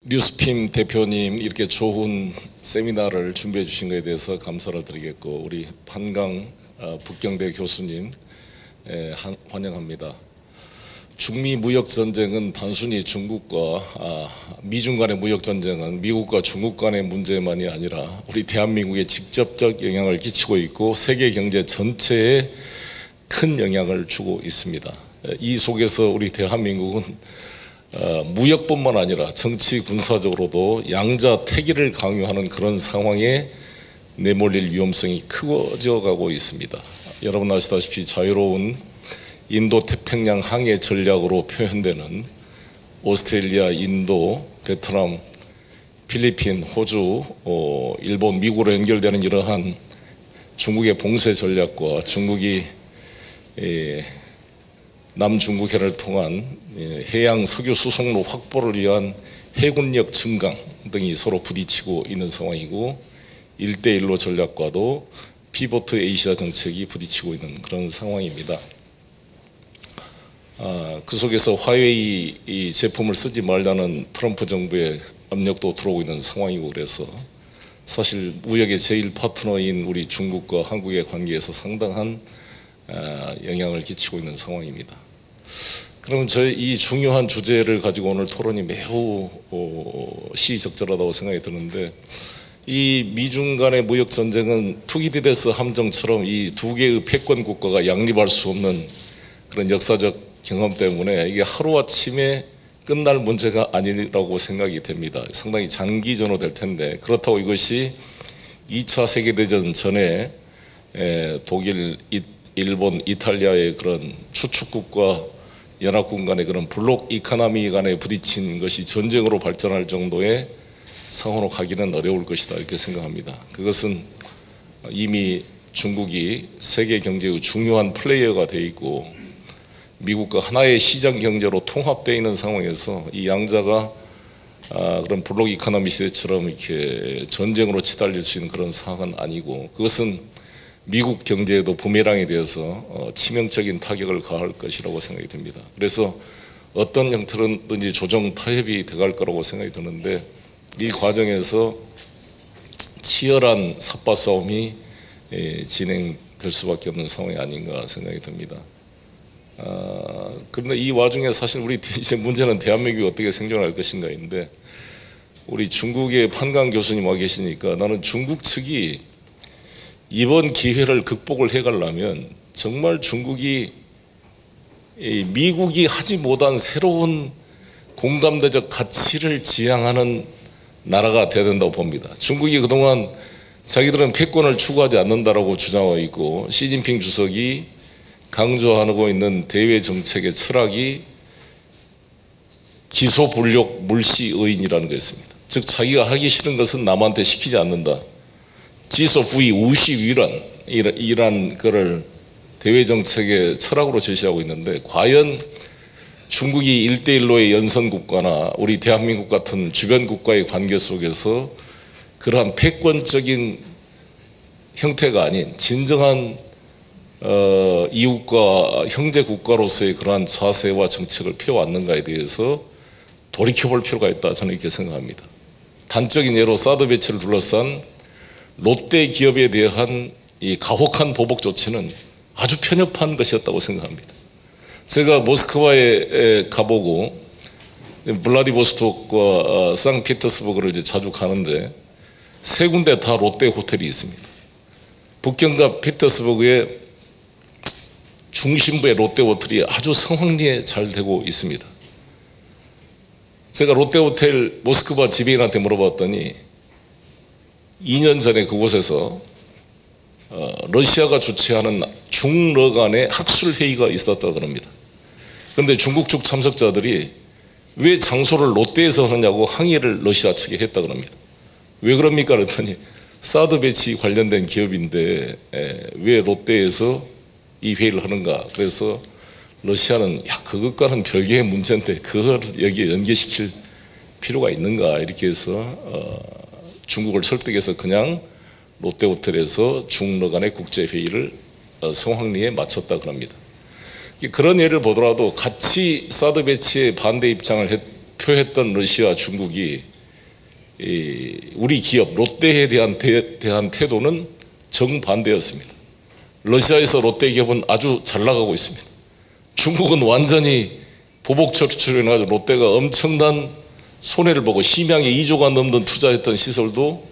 뉴스핌 대표님 이렇게 좋은 세미나를 준비해 주신 것에 대해서 감사를 드리겠고, 우리 판강 북경대 교수님 환영합니다. 중미 무역 전쟁은 단순히 중국과 미중 간의 무역 전쟁은 미국과 중국 간의 문제만이 아니라 우리 대한민국에 직접적 영향을 끼치고 있고 세계 경제 전체에 큰 영향을 주고 있습니다. 이 속에서 우리 대한민국은 무역뿐만 아니라 정치 군사적으로도 양자택일을 강요하는 그런 상황에 내몰릴 위험성이 커져 가고 있습니다. 여러분 아시다시피 자유로운 인도 태평양 항해 전략으로 표현되는 오스트레일리아, 인도, 베트남, 필리핀, 호주, 일본, 미국으로 연결되는 이러한 중국의 봉쇄 전략과 중국이 남중국해를 통한 해양 석유 수송로 확보를 위한 해군력 증강 등이 서로 부딪히고 있는 상황이고, 1대1로 전략과도 피보트 에이시아 정책이 부딪히고 있는 그런 상황입니다. 그 속에서 화웨이 제품을 쓰지 말라는 트럼프 정부의 압력도 들어오고 있는 상황이고, 그래서 사실 무역의 제1 파트너인 우리 중국과 한국의 관계에서 상당한 영향을 끼치고 있는 상황입니다. 그럼 저희 이 중요한 주제를 가지고 오늘 토론이 매우 시의적절하다고 생각이 드는데, 이 미중 간의 무역 전쟁은 투기디데스 함정처럼 이 두 개의 패권 국가가 양립할 수 없는 그런 역사적 경험 때문에 이게 하루아침에 끝날 문제가 아니라고 생각이 됩니다. 상당히 장기 전후될 텐데, 그렇다고 이것이 2차 세계대전 전에 독일, 일본, 이탈리아의 그런 추축국과 연합군 간의 그런 블록 이코노미 간에 부딪힌 것이 전쟁으로 발전할 정도의 상황으로 가기는 어려울 것이다, 이렇게 생각합니다. 그것은 이미 중국이 세계 경제의 중요한 플레이어가 되어 있고 미국과 하나의 시장 경제로 통합되어 있는 상황에서 이 양자가 그런 블록 이코노미 시대처럼 이렇게 전쟁으로 치달릴 수 있는 그런 상황은 아니고, 그것은 미국 경제에도 부메랑이 되어서 치명적인 타격을 가할 것이라고 생각이 듭니다. 그래서 어떤 형태로든지 조정 타협이 돼갈 거라고 생각이 드는데, 이 과정에서 치열한 삿바 싸움이 진행될 수밖에 없는 상황이 아닌가 생각이 듭니다. 그런데 이 와중에 사실 우리 이제 문제는 대한민국이 어떻게 생존할 것인가인데, 우리 중국의 판강 교수님 와 계시니까 나는 중국 측이 이번 기회를 극복을 해가려면 정말 중국이 미국이 하지 못한 새로운 공감대적 가치를 지향하는 나라가 되어야 된다고 봅니다. 중국이 그동안 자기들은 패권을 추구하지 않는다라고 주장하고 있고, 시진핑 주석이 강조하고 있는 대외 정책의 철학이 기소불력 물시의인이라는 것입니다. 즉 자기가 하기 싫은 것은 남한테 시키지 않는다. 지소부의 우시위란 이란 거를 대외 정책의 철학으로 제시하고 있는데, 과연 중국이 1대1로의 연선 국가나 우리 대한민국 같은 주변 국가의 관계 속에서 그러한 패권적인 형태가 아닌 진정한 이웃과 형제 국가로서의 그러한 자세와 정책을 펴왔는가에 대해서 돌이켜볼 필요가 있다, 저는 이렇게 생각합니다. 단적인 예로 사드 배치를 둘러싼 롯데 기업에 대한 이 가혹한 보복 조치는 아주 편협한 것이었다고 생각합니다. 제가 모스크바에 가보고 블라디보스톡과 상피터스버그를 이제 자주 가는데 세 군데 다 롯데 호텔이 있습니다. 북경과 피터스버그의 중심부의 롯데 호텔이 아주 성황리에 잘 되고 있습니다. 제가 롯데 호텔 모스크바 지배인한테 물어봤더니 2년 전에 그곳에서 러시아가 주최하는 중러 간의 학술회의가 있었다고 합니다. 그런데 중국 측 참석자들이 왜 장소를 롯데에서 하느냐고 항의를 러시아 측에 했다고 합니다. 왜 그럽니까? 그랬더니 사드 배치 관련된 기업인데 왜 롯데에서 이 회의를 하는가. 그래서 러시아는 그것과는 별개의 문제인데 그걸 여기에 연계시킬 필요가 있는가, 이렇게 해서 중국을 설득해서 그냥 롯데호텔에서 중러 간의 국제회의를 성황리에 마쳤다고 합니다. 그런 예를 보더라도 같이 사드 배치에 반대 입장을 표했던 러시아와 중국이 우리 기업 롯데에 대한 태도는 정반대였습니다. 러시아에서 롯데 기업은 아주 잘 나가고 있습니다. 중국은 완전히 보복 처출해가지고 롯데가 엄청난 손해를 보고 심양에 2조가 넘는 투자했던 시설도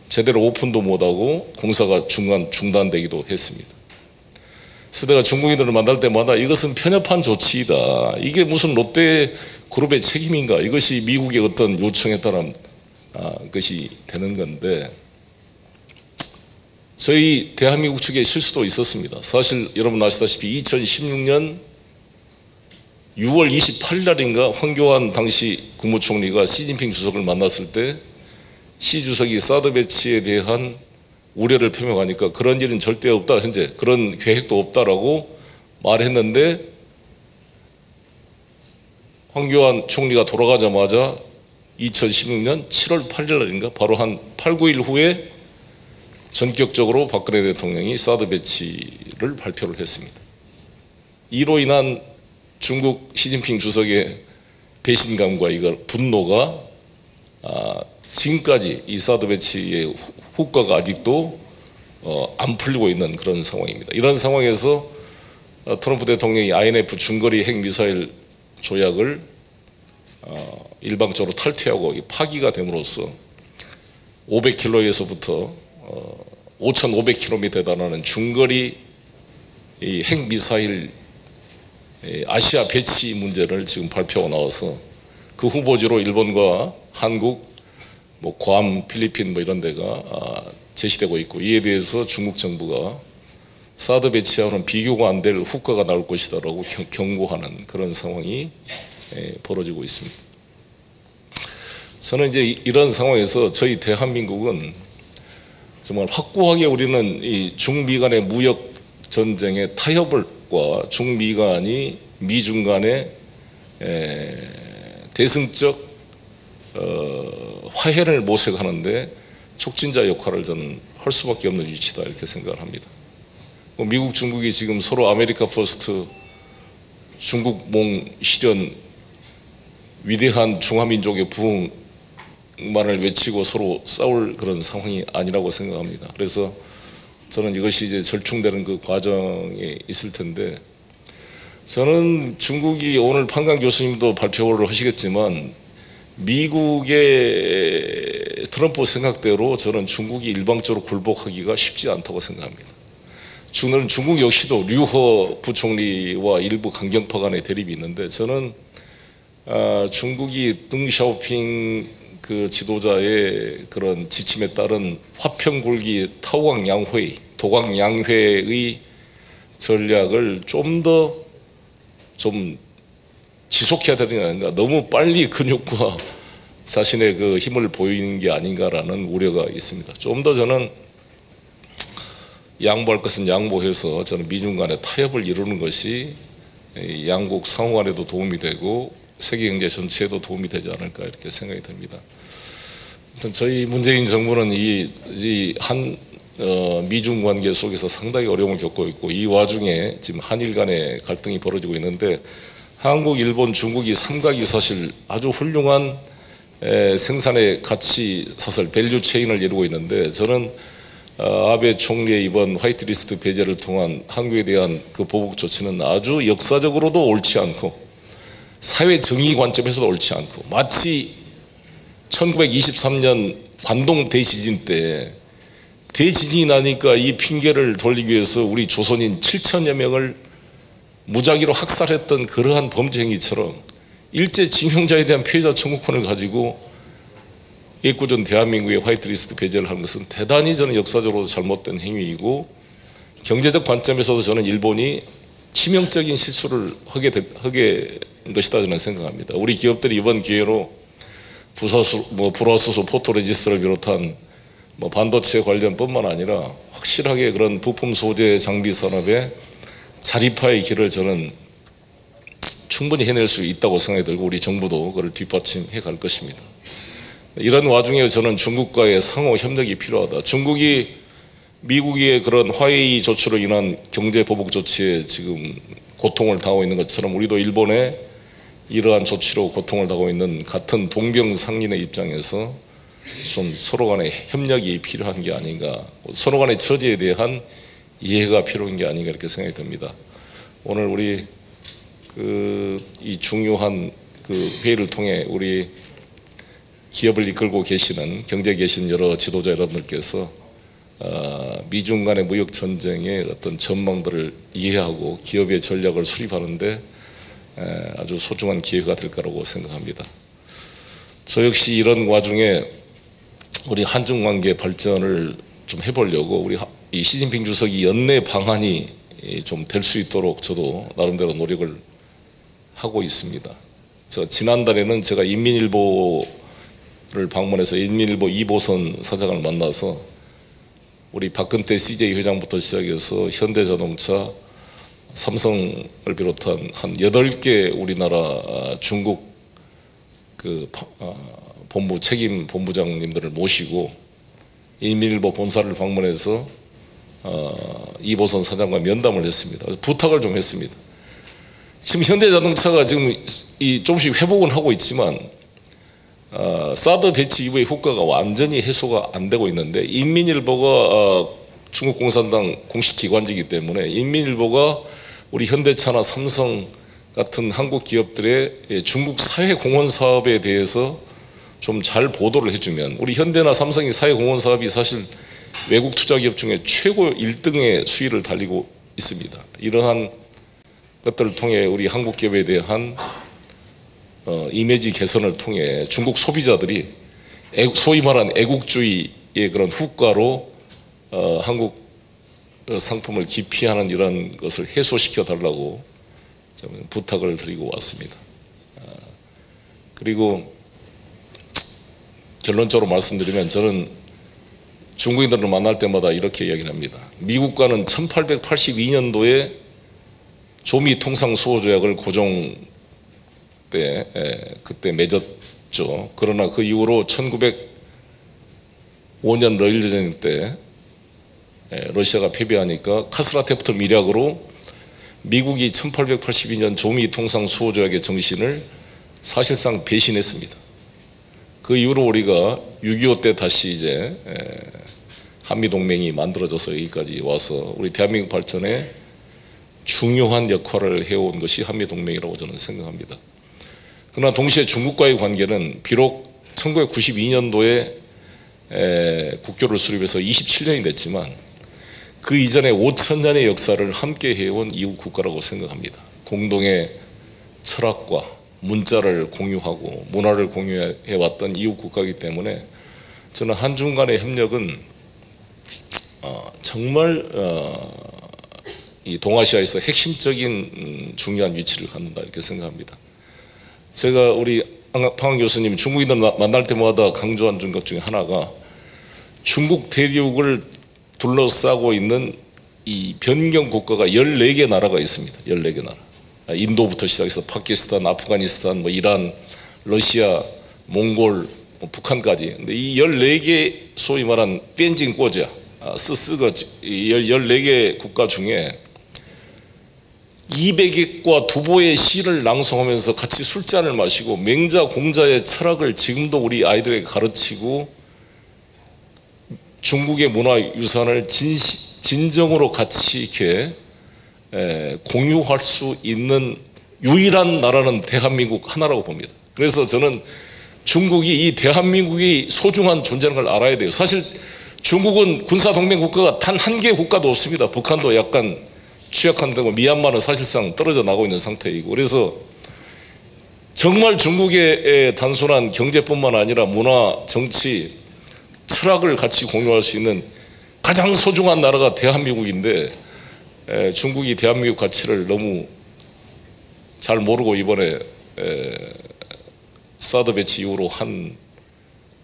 제대로 오픈도 못하고 공사가 중단되기도 했습니다. 그래서 내가 중국인들을 만날 때마다 이것은 편협한 조치이다. 이게 무슨 롯데 그룹의 책임인가. 이것이 미국의 어떤 요청에 따른 것이 되는 건데, 저희 대한민국 측에 실수도 있었습니다. 사실 여러분 아시다시피 2016년 6월 28일 날인가 황교안 당시 국무총리가 시진핑 주석을 만났을 때 시 주석이 사드 배치에 대한 우려를 표명하니까 그런 일은 절대 없다, 현재 그런 계획도 없다라고 말했는데, 황교안 총리가 돌아가자마자 2016년 7월 8일 날인가 바로 한 8, 9일 후에 전격적으로 박근혜 대통령이 사드 배치를 발표를 했습니다. 이로 인한 중국 시진핑 주석의 배신감과 이걸 분노가 지금까지 이 사드 배치의 후과가 아직도 안 풀리고 있는 그런 상황입니다. 이런 상황에서 트럼프 대통령이 INF 중거리 핵미사일 조약을 일방적으로 탈퇴하고 파기가 됨으로써 500km에서부터 5,500km에 달하는 중거리 핵미사일 아시아 배치 문제를 지금 발표가 나와서 그 후보지로 일본과 한국, 괌, 필리핀 이런 데가 제시되고 있고, 이에 대해서 중국 정부가 사드 배치와는 비교가 안 될 후과가 나올 것이다라고 경고하는 그런 상황이 벌어지고 있습니다. 저는 이제 이런 상황에서 저희 대한민국은 정말 확고하게 우리는 이 중미 간의 무역 전쟁의 타협과 중미 간이 미중 간의 대승적 화해를 모색하는데 촉진자 역할을 저는 할 수밖에 없는 위치다, 이렇게 생각을 합니다. 미국, 중국이 지금 서로 아메리카 퍼스트, 중국몽 실현, 위대한 중화민족의 부흥만을 외치고 서로 싸울 그런 상황이 아니라고 생각합니다. 그래서 저는 이것이 이제 절충되는 그 과정에 있을 텐데, 저는 중국이 오늘 판강 교수님도 발표를 하시겠지만 미국의 트럼프 생각대로 저는 중국이 일방적으로 굴복하기가 쉽지 않다고 생각합니다. 저는 중국 역시도 류허 부총리와 일부 강경파 간의 대립이 있는데, 저는 중국이 덩샤오핑 그 지도자의 그런 지침에 따른 화평굴기 타오강 도광양회의 전략을 좀 더 지속해야 되는 게 아닌가. 너무 빨리 근육과 자신의 그 힘을 보이는 게 아닌가라는 우려가 있습니다. 좀 더 저는 양보할 것은 양보해서 저는 미중 간의 타협을 이루는 것이 양국 상호 간에도 도움이 되고 세계 경제 전체에도 도움이 되지 않을까, 이렇게 생각이 듭니다. 일단 저희 문재인 정부는 이 미중 관계 속에서 상당히 어려움을 겪고 있고, 이 와중에 지금 한일 간의 갈등이 벌어지고 있는데, 한국, 일본, 중국이 삼각이 사실 아주 훌륭한 생산의 가치 사슬 밸류 체인을 이루고 있는데, 저는 아베 총리의 이번 화이트리스트 배제를 통한 한국에 대한 그 보복 조치는 아주 역사적으로도 옳지 않고 사회 정의 관점에서도 옳지 않고, 마치 1923년 관동 대지진 때 대지진이 나니까 이 핑계를 돌리기 위해서 우리 조선인 7천여 명을 무작위로 학살했던 그러한 범죄 행위처럼 일제 징용자에 대한 피해자 청구권을 가지고 애꿎은 대한민국의 화이트리스트 배제를 하는 것은 대단히 저는 역사적으로 잘못된 행위이고, 경제적 관점에서도 저는 일본이 치명적인 실수를 하게 된 것이다 저는 생각합니다. 우리 기업들이 이번 기회로 불화수소 포토레지스트를 비롯한 반도체 관련뿐만 아니라 확실하게 그런 부품 소재 장비 산업의 자립화의 길을 저는 충분히 해낼 수 있다고 생각이 들고, 우리 정부도 그걸 뒷받침해 갈 것입니다. 이런 와중에 저는 중국과의 상호 협력이 필요하다. 중국이 미국의 그런 화해의 조치로 인한 경제 보복 조치에 지금 고통을 당하고 있는 것처럼, 우리도 일본의 이러한 조치로 고통을 당하고 있는 같은 동병상련의 입장에서 좀 서로 간의 협력이 필요한 게 아닌가, 서로 간의 처지에 대한 이해가 필요한 게 아닌가 이렇게 생각이 듭니다. 오늘 우리 이 중요한 회의를 통해 우리 기업을 이끌고 계시는 경제에 계신 여러 지도자 여러분들께서 미중 간의 무역 전쟁의 어떤 전망들을 이해하고 기업의 전략을 수립하는데 아주 소중한 기회가 될 거라고 생각합니다. 저 역시 이런 와중에 우리 한중 관계 발전을 좀 해보려고 우리 이 시진핑 주석이 연내 방한이 좀 될 수 있도록 저도 나름대로 노력을 하고 있습니다. 지난달에는 제가 인민일보를 방문해서 인민일보 이보선 사장을 만나서 우리 박근태 CJ 회장부터 시작해서 현대자동차, 삼성을 비롯한 한 8개 우리나라 중국 본부 책임 본부장님들을 모시고 인민일보 본사를 방문해서 이보선 사장과 면담을 했습니다. 부탁을 좀 했습니다. 지금 현대자동차가 지금 조금씩 회복은 하고 있지만 사드 배치 이후의 효과가 완전히 해소가 안 되고 있는데, 인민일보가 중국 공산당 공식 기관지이기 때문에 인민일보가 우리 현대차나 삼성 같은 한국 기업들의 중국 사회 공헌 사업에 대해서 좀 잘 보도를 해주면, 우리 현대나 삼성이 사회 공헌 사업이 사실 외국 투자 기업 중에 최고 1등의 수위를 달리고 있습니다. 이러한 것들을 통해 우리 한국 기업에 대한 이미지 개선을 통해 중국 소비자들이 소위 말하는 애국주의의 그런 후과로 한국 상품을 기피하는 이런 것을 해소시켜 달라고 부탁을 드리고 왔습니다. 그리고 결론적으로 말씀드리면, 저는 중국인들을 만날 때마다 이렇게 이야기를 합니다. 미국과는 1882년도에 조미 통상 수호 조약을 고종 때 그때 맺었죠. 그러나 그 이후로 1905년 러일전쟁 때 러시아가 패배하니까 카스라테프트 미략으로 미국이 1882년 조미 통상 수호 조약의 정신을 사실상 배신했습니다. 그 이후로 우리가 6.25 때 다시 이제 한미동맹이 만들어져서 여기까지 와서 우리 대한민국 발전에 중요한 역할을 해온 것이 한미동맹이라고 저는 생각합니다. 그러나 동시에 중국과의 관계는 비록 1992년도에 국교를 수립해서 27년이 됐지만 그 이전에 5,000년의 역사를 함께 해온 이웃 국가라고 생각합니다. 공동의 철학과 문자를 공유하고 문화를 공유해왔던 이웃 국가이기 때문에 저는 한중 간의 협력은 정말 이 동아시아에서 핵심적인 중요한 위치를 갖는다 이렇게 생각합니다. 제가 우리 방한 교수님 중국인들 만날 때마다 강조한 것 중에 하나가 중국 대륙을 둘러싸고 있는 이 변경 국가가 14개 나라가 있습니다. 14개 나라. 인도부터 시작해서 파키스탄, 아프가니스탄, 이란, 러시아, 몽골, 북한까지. 근데 이 14개 소위 말한 뺀징 꼬자, 스스가 14개 국가 중에 200과 두보의 시를 낭송하면서 같이 술잔을 마시고 맹자 공자의 철학을 지금도 우리 아이들에게 가르치고 중국의 문화유산을 진정으로 같이 이렇게 공유할 수 있는 유일한 나라는 대한민국 하나라고 봅니다. 그래서 저는 중국이 이 대한민국이 소중한 존재라는 걸 알아야 돼요. 사실 중국은 군사동맹 국가가 단 한 개의 국가도 없습니다. 북한도 약간 취약한 데고 미얀마는 사실상 떨어져 나가고 있는 상태이고, 그래서 정말 중국의 단순한 경제뿐만 아니라 문화, 정치, 철학을 같이 공유할 수 있는 가장 소중한 나라가 대한민국인데 중국이 대한민국 가치를 너무 잘 모르고 이번에 사드 배치 이후로 한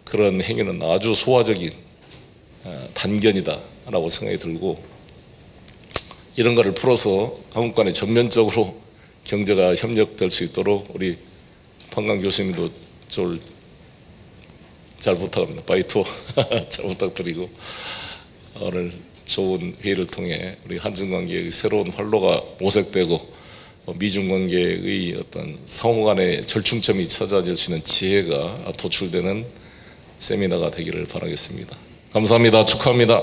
그런 행위는 아주 소화적인 단견이다 라고 생각이 들고, 이런 거를 풀어서 한국 간에 전면적으로 경제가 협력될 수 있도록 우리 판강 교수님도 저를 잘 부탁합니다. 바이투어 잘 부탁드리고, 오늘 좋은 회의를 통해 우리 한중 관계의 새로운 활로가 모색되고 미중 관계의 어떤 상호 간의 절충점이 찾아질 수 있는 지혜가 도출되는 세미나가 되기를 바라겠습니다. 감사합니다. 축하합니다.